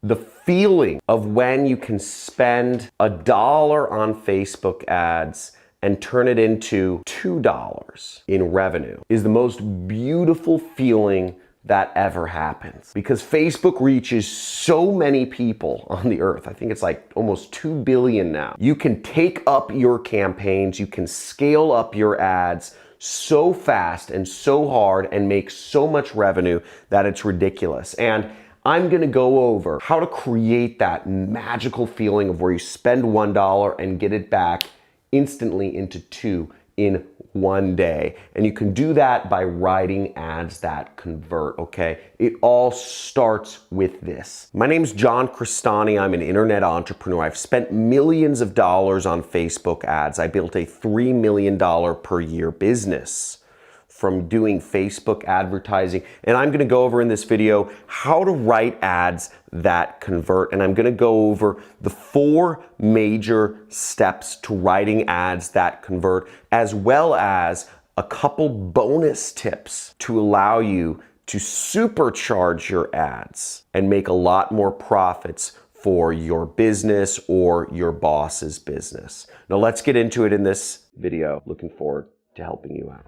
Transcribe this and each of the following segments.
The feeling of when you can spend $1 on Facebook ads and turn it into $2 in revenue is the most beautiful feeling that ever happens, because Facebook reaches so many people on the earth. I think it's like almost 2 billion now. You can take up your campaigns, you can scale up your ads so fast and so hard and make so much revenue that it's ridiculous. And I'm gonna go over how to create that magical feeling of where you spend $1 and get it back instantly into 2 in one day. And you can do that by writing ads that convert, okay? It all starts with this. My name's John Crestani. I'm an internet entrepreneur. I've spent millions of dollars on Facebook ads. I built a $3 million per year business from doing Facebook advertising. And I'm gonna go over in this video how to write ads that convert. And I'm gonna go over the 4 major steps to writing ads that convert, as well as a couple bonus tips to allow you to supercharge your ads and make a lot more profits for your business or your boss's business. Now let's get into it in this video. Looking forward to helping you out.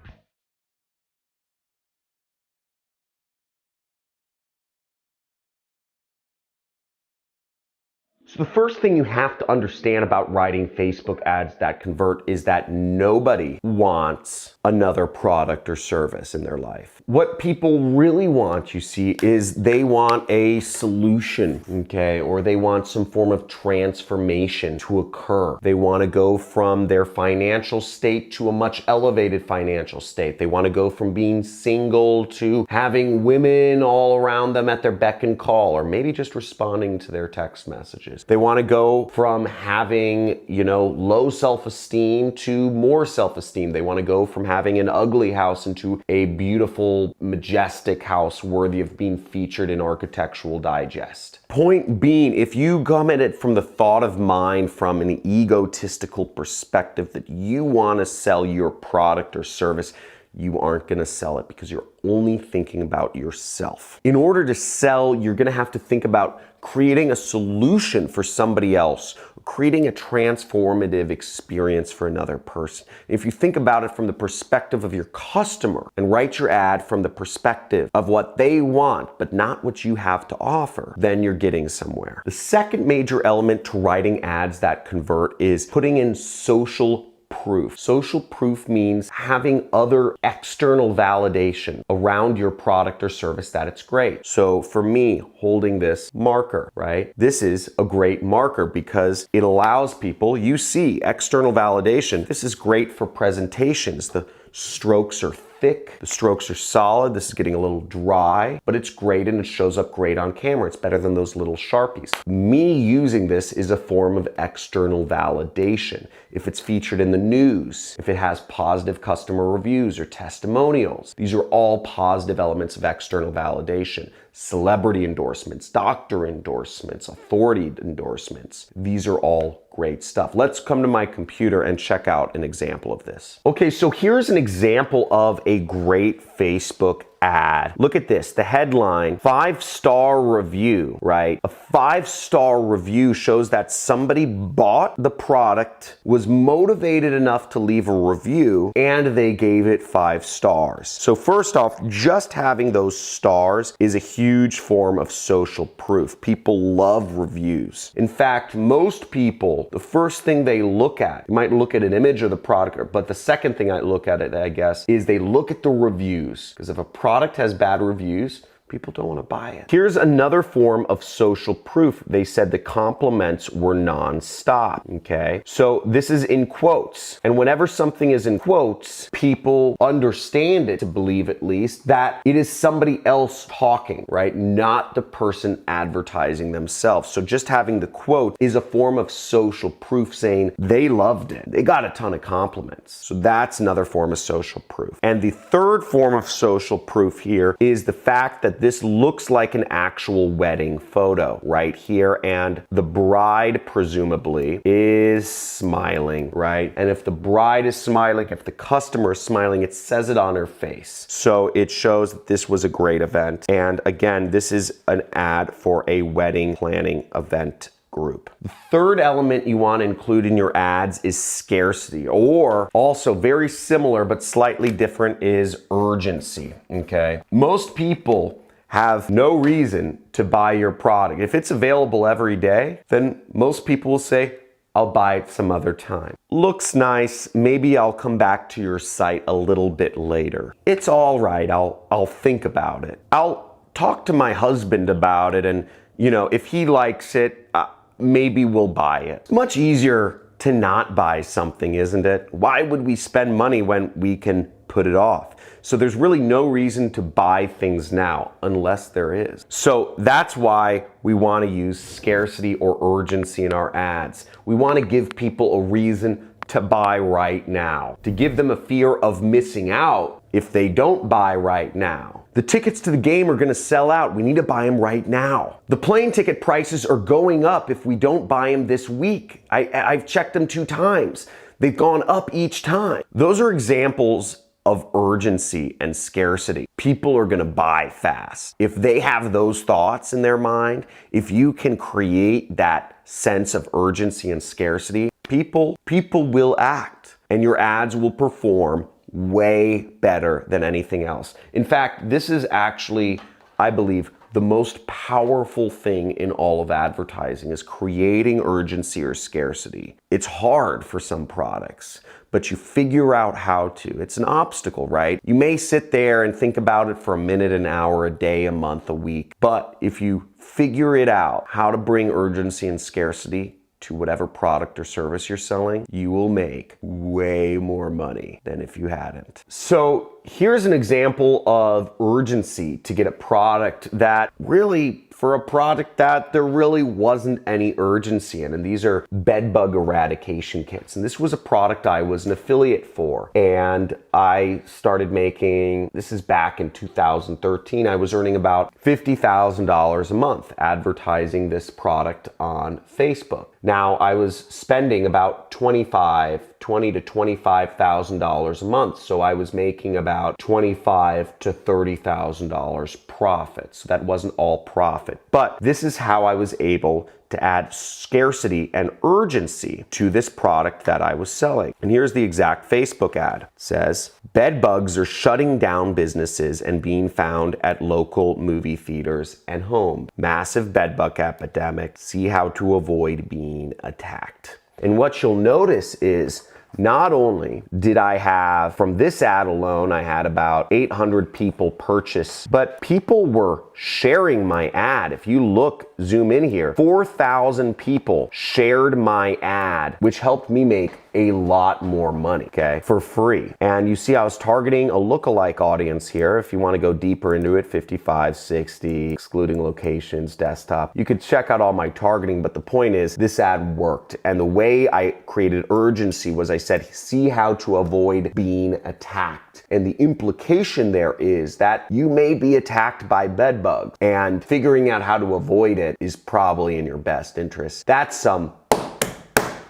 So the first thing you have to understand about writing Facebook ads that convert is that nobody wants another product or service in their life. What people really want, you see, is they want a solution, okay? Or they want some form of transformation to occur. They want to go from their financial state to a much elevated financial state. They want to go from being single to having women all around them at their beck and call, or maybe just responding to their text messages. They want to go from having, low self-esteem to more self-esteem. They want to go from having an ugly house into a beautiful, majestic house worthy of being featured in Architectural Digest. Point being, if you come at it from the thought of mind, from an egotistical perspective that you want to sell your product or service, you aren't going to sell it because you're only thinking about yourself. In order to sell, you're going to have to think about creating a solution for somebody else, creating a transformative experience for another person. If you think about it from the perspective of your customer and write your ad from the perspective of what they want, but not what you have to offer, then you're getting somewhere. The second major element to writing ads that convert is putting in social proof. Social proof means having other external validation around your product or service that it's great. So for me, holding this marker, right? This is a great marker because it allows people, you see external validation. This is great for presentations. The strokes are thick, the strokes are solid. This is getting a little dry, but it's great and it shows up great on camera. It's better than those little Sharpies. Me using this is a form of external validation. If it's featured in the news, if it has positive customer reviews or testimonials, these are all positive elements of external validation. Celebrity endorsements, doctor endorsements, authority endorsements. These are all great stuff. Let's come to my computer and check out an example of this. Okay, so here's an example of a great Facebook ad. Look at this, the headline, 5-star review, right? A 5-star review shows that somebody bought the product, was motivated enough to leave a review, and they gave it 5 stars. So first off, just having those stars is a huge form of social proof. People love reviews. In fact, most people, the first thing they look at, you might look at an image of the product, but the second thing I look at it, I guess, is they look at the reviews. Because if a product has bad reviews, people don't want to buy it. Here's another form of social proof. They said the compliments were non-stop, okay? So this is in quotes. And whenever something is in quotes, people understand it, to believe at least, that it is somebody else talking, right? Not the person advertising themselves. So just having the quote is a form of social proof saying they loved it. They got a ton of compliments. So that's another form of social proof. And the third form of social proof here is the fact that that this looks like an actual wedding photo right here, and the bride presumably is smiling, right? And if the bride is smiling, if the customer is smiling, it says it on her face. So it shows that this was a great event. And again, this is an ad for a wedding planning event group. The third element you want to include in your ads is scarcity, or also very similar but slightly different is urgency, okay? Most people have no reason to buy your product. If it's available every day, then most people will say, I'll buy it some other time. Looks nice, maybe I'll come back to your site a little bit later. It's all right, I'll think about it. I'll talk to my husband about it, and if he likes it, maybe we'll buy it. It's much easier to not buy something, isn't it? Why would we spend money when we can put it off? So there's really no reason to buy things now unless there is. So that's why we want to use scarcity or urgency in our ads. We want to give people a reason to buy right now, to give them a fear of missing out if they don't buy right now. The tickets to the game are going to sell out. We need to buy them right now. The plane ticket prices are going up if we don't buy them this week. I've checked them 2 times. They've gone up each time. Those are examples of urgency and scarcity. People are going to buy fast. If they have those thoughts in their mind, if you can create that sense of urgency and scarcity, people will act, and your ads will perform way better than anything else. In fact, this is actually, I believe, the most powerful thing in all of advertising is creating urgency or scarcity. It's hard for some products, but you figure out how to. It's an obstacle, right? You may sit there and think about it for a minute, an hour, a day, a month, a week, but if you figure it out, how to bring urgency and scarcity to whatever product or service you're selling, you will make way more money than if you hadn't. So here's an example of urgency to get a product that really, for a product that there really wasn't any urgency in. And these are bed bug eradication kits. And this was a product I was an affiliate for. And I started making, this is back in 2013, I was earning about $50,000 a month advertising this product on Facebook. Now I was spending about $20,000 to $25,000 a month. So I was making about $25,000 to $30,000 profit. So that wasn't all profit, but this is how I was able to add scarcity and urgency to this product that I was selling. And here's the exact Facebook ad. It says, bed bugs are shutting down businesses and being found at local movie theaters and home. Massive bed bug epidemic. See how to avoid being attacked. And what you'll notice is not only did I have, from this ad alone, I had about 800 people purchase, but people were sharing my ad. If you look, zoom in here, 4,000 people shared my ad, which helped me make a lot more money, okay, for free. And you see I was targeting a lookalike audience here. If you want to go deeper into it, 55, 60, excluding locations, desktop. You could check out all my targeting, but the point is this ad worked. And the way I created urgency was I said, see how to avoid being attacked. And the implication there is that you may be attacked by bed bugs, and figuring out how to avoid it is probably in your best interest. That's some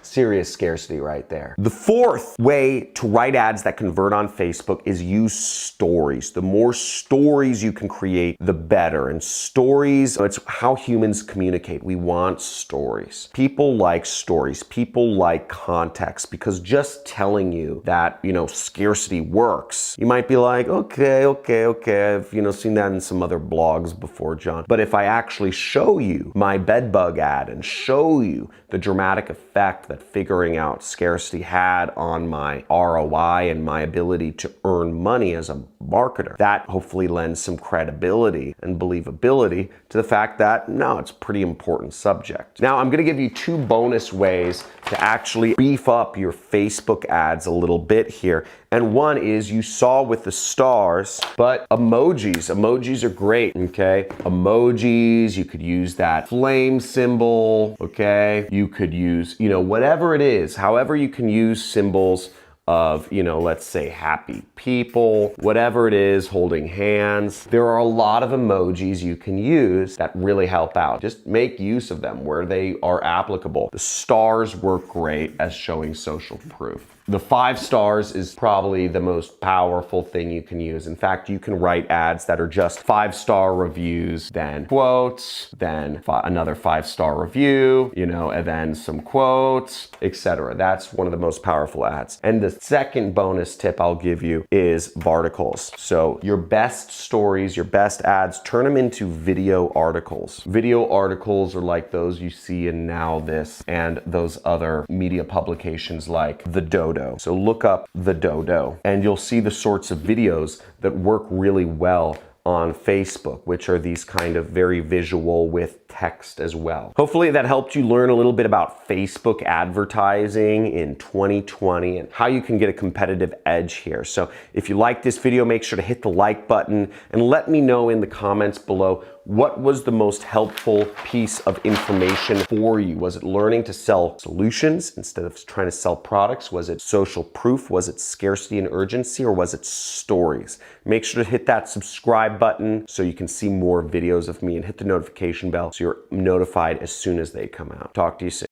serious scarcity right there. The fourth way to write ads that convert on Facebook is use stories. The more stories you can create, the better. And stories, it's how humans communicate. We want stories. People like stories. People like context, because just telling you that, scarcity works, you might be like, okay. I've, seen that in some other blogs before, John. But if I actually show you my bed bug ad and show you the dramatic effect that figuring out scarcity had on my ROI and my ability to earn money as a marketer, that hopefully lends some credibility and believability to the fact that, no, it's a pretty important subject. Now, I'm gonna give you 2 bonus ways to actually beef up your Facebook ads a little bit here. And one is, you saw with the stars, but emojis. Emojis are great, okay? Emojis, you could use that flame symbol, okay? You could use, whatever it is, however you can use symbols of, let's say happy people, whatever it is, holding hands. There are a lot of emojis you can use that really help out. Just make use of them where they are applicable. The stars work great as showing social proof. The 5 stars is probably the most powerful thing you can use. In fact, you can write ads that are just 5-star reviews, then quotes, then another 5-star review, and then some quotes, etc. That's one of the most powerful ads. And the second bonus tip I'll give you is varticles. So your best stories, your best ads, turn them into video articles. Video articles are like those you see in Now This and those other media publications like The Dodo. So look up The Dodo and you'll see the sorts of videos that work really well on Facebook, which are these kind of very visual with text as well. Hopefully that helped you learn a little bit about Facebook advertising in 2020 and how you can get a competitive edge here. So if you like this video, make sure to hit the like button and let me know in the comments below what was the most helpful piece of information for you. Was it learning to sell solutions instead of trying to sell products? Was it social proof? Was it scarcity and urgency? Or was it stories? Make sure to hit that subscribe button so you can see more videos of me and hit the notification bell so you're notified as soon as they come out. Talk to you soon.